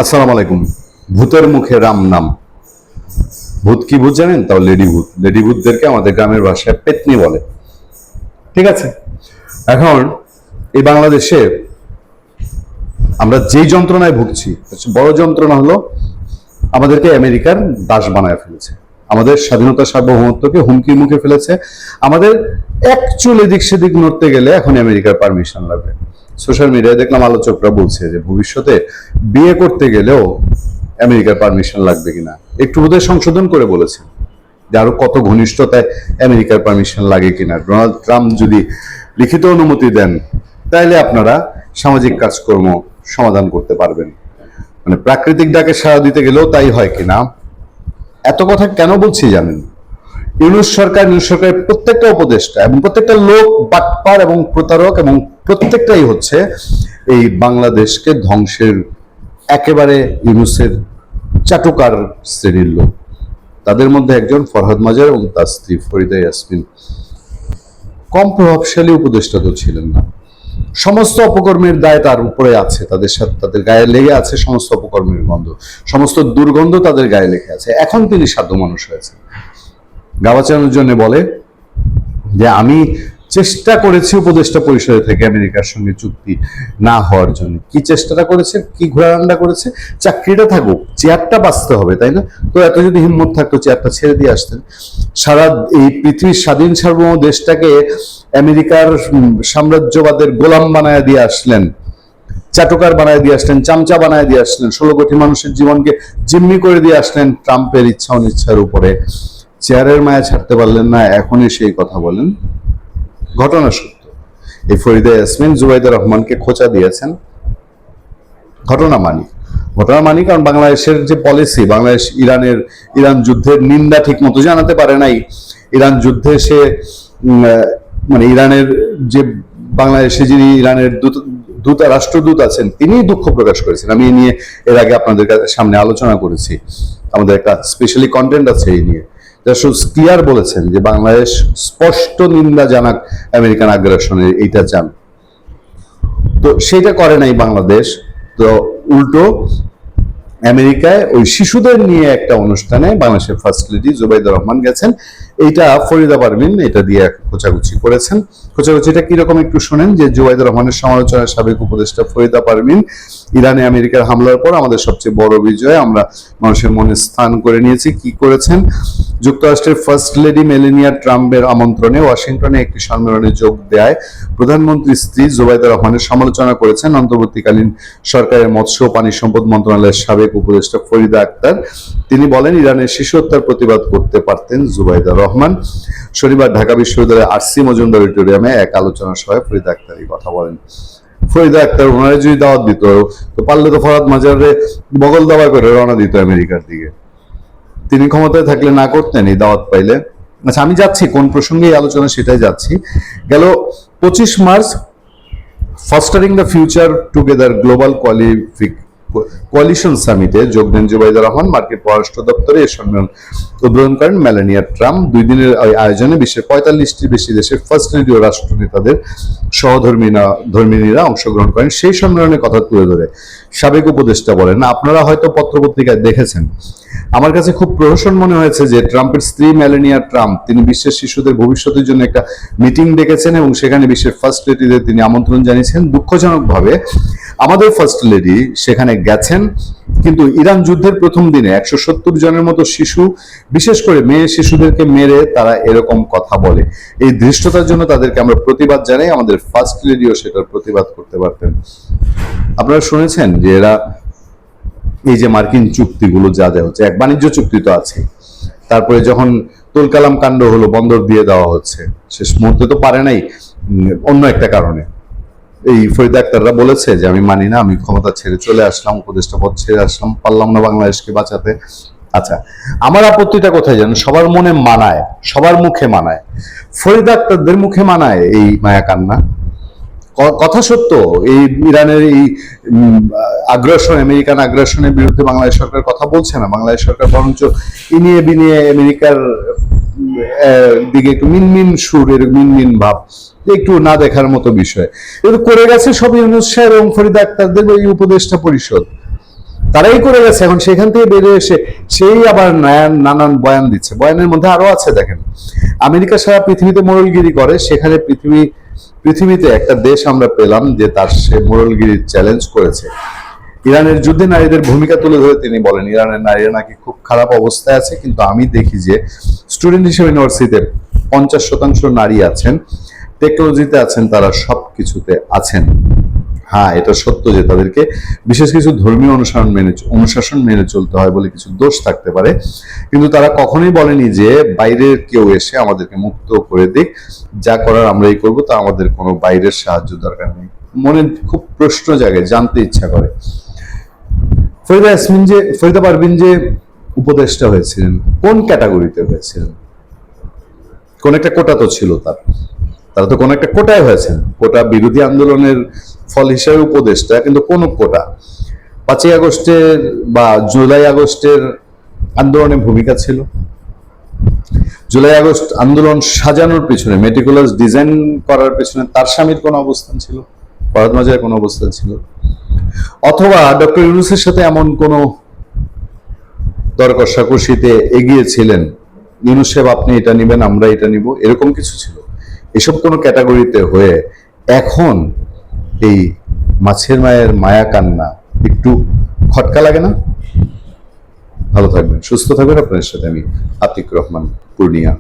আসসালামু আলাইকুম। ভূতের মুখে রাম নাম। ভূত কি ভূত জানেন? তাও লেডি ভূত। লেডি ভূতদেরকে আমাদের গ্রামের ভাষায় পেতনি বলে। ঠিক আছে। এখন এই বাংলাদেশে আমরা যেই যন্ত্রণায় ভুগছি, বড় যন্ত্রণা হলো আমাদেরকে আমেরিকার দাস বানায় ফেলেছে, আমাদের স্বাধীনতা সার্বভৌমত্বকে হুমকির মুখে ফেলেছে। আমাদের এক চুল এদিক সেদিক নড়তে গেলে এখন আমেরিকার পারমিশন লাগবে। সোশ্যাল মিডিয়ায় দেখলাম আলোচকরা বলছে যে ভবিষ্যতে বিয়ে করতে গেলেও আমেরিকার পারমিশন লাগবে কিনা, একটু বোধহয় সংশোধন করে বলেছে যে আরো কত ঘনিষ্ঠতায় আমেরিকার পারমিশন লাগে কিনা। ডোনাল্ড ট্রাম্প যদি লিখিত অনুমতি দেন তাহলে আপনারা সামাজিক কাজকর্ম সমাধান করতে পারবেন। মানে প্রাকৃতিক ডাকে সাড়া দিতে গেলেও তাই হয় কিনা। এত কথা কেন বলছি জানেন? ইউনূস সরকারের প্রত্যেকটা উপদেষ্টা এবং প্রত্যেকটা লোক বাটপার এবং প্রতারক, এবং প্রত্যেকটাই হচ্ছে এই বাংলাদেশকে ধ্বংসের একেবারে ইউনূসের চাটুকার শ্রেণীর লোক। তাদের মধ্যে একজন ফরহাদ মাজার এবং তার স্ত্রী ফরিদা ইয়াসমিন কম প্রভাবশালী উপদেষ্টা তো ছিলেন না। সমস্ত অপকর্মের দায় তার উপরে আছে, তাদের সাথে তাদের গায়ে লেগে আছে সমস্ত অপকর্মের গন্ধ, সমস্ত দুর্গন্ধ তাদের গায়ে লেগে আছে। এখন তিনি সাধ্য মানুষ হয়েছেন। গা বাঁচানোর জন্য বলে যে আমি চেষ্টা করেছি উপদেষ্টা পরিষদ থেকে আমেরিকার সঙ্গে চুক্তি না হওয়ার জন্য। কি চেষ্টাটা করেছে, কি ঘোড়ারান্ডা করেছে? চাকরিটা থাকুক, চেয়ারটা বাঁচতে হবে, তাই না? তো এত যদি হিম্মত থাকতো চেয়ারটা ছেড়ে দিয়ে আসতেন। সারা এই পৃথিবীর স্বাধীন সার্বভৌম দেশটাকে আমেরিকার সাম্রাজ্যবাদের গোলাম বানায় দিয়ে আসলেন, চাটুকার বানায় দিয়ে আসলেন, চামচা বানায় দিয়ে আসলেন, 16 কোটি মানুষের জীবনকে জিম্মি করে দিয়ে আসলেন ট্রাম্পের ইচ্ছা অনিচ্ছার উপরে। চেয়ারের মায়া ছাড়তে পারলেন না, এখনই সেই কথা বলেন। ঘটনা সত্য। এই ফরিদা ইয়াসমিন জুবাইদা রহমানকে খোঁচা দিয়েছেন, ঘটনা মানি। কারণ বাংলাদেশের যে পলিসি, বাংলাদেশ ইরান যুদ্ধের নিন্দা ঠিক মতো জানাতে পারে নাই। ইরান যুদ্ধে সে মানে ইরানের যে বাংলাদেশে যিনি ইরানের রাষ্ট্রদূত আছেন তিনি দুঃখ প্রকাশ করেছেন। আমি এই নিয়ে এর আগে আপনাদের সামনে আলোচনা করেছি, আমাদের একটা স্পেশালি কন্টেন্ট আছে এই নিয়ে। ক্লিয়ার বলেছেন যে বাংলাদেশ স্পষ্ট নিন্দা জানাক আমেরিকান আগ্রাসনের, এইটা চান। তো সেটা করে নাই বাংলাদেশ। তো উল্টো আমেরিকায় ওই শিশুদের নিয়ে একটা অনুষ্ঠানে বাংলাদেশের ফার্স্ট লেডি জুবাইদা রহমান গেছেন। এইটা ফরিদা পারভিন এটা দিয়ে খোঁচাখুচি করেছেন। খোঁচাখুচিটা কিরকম একটু শোনেন। যে জুবাইদা রহমানের সমালোচনায় সাবেক উপদেষ্টা ফরিদা পারভিন, ইরানে আমেরিকার হামলার পর আমাদের সবচেয়ে বড় বিজয়, আমরা মানুষের মনে স্থান করে নিয়েছি। কি করেছেন? যুক্তরাষ্ট্রের ফার্স্ট লেডি মেলানিয়া ট্রাম্পের আমন্ত্রণে ওয়াশিংটনে একটি সম্মেলনে যোগ দেয় প্রধানমন্ত্রীর স্ত্রী জুবাইদা রহমানের সমালোচনা করেছেন অন্তর্বর্তীকালীন সরকারের মৎস্য ও পানি সম্পদ মন্ত্রণালয়ের সাবেক উপদেষ্টা ফরিদা আক্তার। তিনি বলেন, ইরানের শিশু হত্যার প্রতিবাদ করতে পারতেন জুবাইদা রহমান। শনিবার ঢাকা বিশ্ববিদ্যালয়ের আর.সি. মজুমদার অডিটোরিয়ামে এক আলোচনা সভায় ফরিদা আক্তার এই কথা বলেন। ফরিদা আক্তার ওনারা যদি দাওয়াত দিত তো পারলে তো ফরহাদ মাজারে বগল দাবা করে রওনা দিত আমেরিকার দিকে। তিনি ক্ষমতায় থাকলে না করতেন এই দাওয়াত পাইলে। আচ্ছা, আমি যাচ্ছি কোন প্রসঙ্গে এই আলোচনা সেটাই যাচ্ছি। গেল 25 March fostering the future together global coalition সামিটে যোগ দেন জুবাইদা রহমান। মার্কিন পররাষ্ট্র দপ্তরে এই সম্মেলন উদ্বোধন করেন মেলানিয়া ট্রাম্প। 2 দিনের আয়োজনে বিশ্বের 45টির বেশি দেশের ফার্স্ট লেডি ও রাষ্ট্রনেতাদের সহধর্মিনীরা অংশগ্রহণ করেন। সেই সম্মেলনে কথা তুলে ধরে সাবেক উপদেষ্টা বলেন, আপনারা হয়তো পত্রপত্রিকায় দেখেছেন, আমার কাছে খুব প্রহসন মনে হয়েছে যে ট্রাম্পের স্ত্রী মেলানিয়া ট্রাম্প তিনি বিশ্বের শিশুদের ভবিষ্যতের জন্য একটা মিটিং ডেকেছেন এবং সেখানে বিশ্বের ফার্স্ট লেডিদের তিনি আমন্ত্রণ জানিয়েছেন। দুঃখজনকভাবে আমাদের ফার্স্ট লেডি সেখানে গেছেন, কিন্তু ইরান যুদ্ধের প্রথম দিনে 170 জনের মতো শিশু, বিশেষ করে মেয়ে শিশুদেরকে মেরে তারা এরকম কথা বলে। এই ধৃষ্টতার জন্য তাদেরকে আমরা প্রতিবাদ জানাই। আমাদের ফার্স্ট লেডিও সেটার প্রতিবাদ করতে পারতেন। আপনারা শুনেছেন যে এরা এই যে মার্কিন চুক্তিগুলো যা হচ্ছে, এক বাণিজ্য চুক্তি তো আছে, তারপরে যখন তুলকালাম কাণ্ড হলো বন্দর দিয়ে দেওয়া হচ্ছে, শেষ মুহূর্তে তো পারে নাই অন্য একটা কারণে। এই ফরিদা আক্তাররা বলেছে যে আমি মানি না, আমি ক্ষমতা ছেড়ে চলে আসলাম, উপদেষ্টা পদ ছেড়ে আসলাম, পারলাম না বাংলাদেশকে বাঁচাতে। আচ্ছা, আমার আপত্তিটা কোথায় জানেন? সবার মনে মানায়, সবার মুখে মানায়, ফরিদা আক্তারদের মুখে মানায় এই মায়া কান্না। কথা সত্য, এই ইরানের এই আগ্রাসন, আমেরিকান আগ্রাসনের বিরুদ্ধে বাংলাদেশ সরকার কথা বলছে না। বাংলাদেশ সরকার বরঞ্চ ইনিয়ে বিনিয়ে আমেরিকার দিকে একটু মিনমিন সুর, এর মিনমিন ভাব, একটু না দেখার মতো বিষয়। কিন্তু করে গেছে সব ইউনূস সাহেব এবং ফরিদা আক্তারদের এই উপদেষ্টা পরিষদ। তারাই করে গেছে, এখন সেখান থেকে বেরিয়ে এসে সেই আবার নানান বয়ান দিচ্ছে। বয়ানের মধ্যে আরো আছে, দেখেন, আমেরিকা সারা পৃথিবীতে মোড়লগিরি করে, সেখানে পৃথিবীতে একটা দেশ আমরা পেলাম যে তার সে মোড়লগিরির চ্যালেঞ্জ করেছে। ইরানের যুদ্ধে নারীদের ভূমিকা তুলে ধরে তিনি বলেন ইরানের নারীরা নাকি খুব খারাপ অবস্থায় আছে, কিন্তু আমি দেখি যে স্টুডেন্ট হিসেবে ইউনিভার্সিটিতে 50% নারী আছেন, টেকনোলজিতে আছেন, তারা সবকিছুতে আছেন। হ্যাঁ, এটা সত্য যে তাদেরকে বিশেষ কিছু ধর্মীয় অনুশাসন মেনে চলতে হয় বলে কিছু দোষ থাকতে পারে, কিন্তু তারা কখনোই বলেনি যে বাইরের কেউ এসে আমাদেরকে মুক্ত করে দিক, যা করার আমরাই করবো, তা আমাদের কোনো বাইরের সাহায্য দরকার নেই। মনে খুব প্রশ্ন জাগে, জানতে ইচ্ছা করে ফরিদা পারভিন যে উপদেষ্টা হয়েছিলেন কোন ক্যাটাগরিতে হয়েছিলেন? কোন একটা কোটা তো ছিল তারা তো কোন একটা কোটায় হয়েছেন, কোটা বিরোধী আন্দোলনের ফল হিসেবে উপদেষ্টা, কিন্তু কোন কোটা? 5ই আগস্টের বা জুলাই আগস্টের আন্দোলনে ভূমিকা ছিল, জুলাই আগস্ট আন্দোলন সাজানোর পিছনে, মেটিকুলাস ডিজাইন করার পিছনে তার স্বামীর কোন অবস্থান ছিল? ফরহাদ মাজারের কোন অবস্থান ছিল? অথবা ডক্টর ইউনূসের সাথে এমন কোন দর কষাকষিতে এগিয়েছিলেন, ইউনূস সাহেব আপনি এটা নিবেন, আমরা এটা নিব, এরকম কিছু ছিল? এসব কোন ক্যাটাগরিতে হয়ে এখন এই মাছের মায়ের মায়া কান্না একটু খটকা লাগে না? ভালো থাকবেন, সুস্থ থাকবেন। আপনার সাথে আমি আতিক রহমান, পূর্ণিয়া।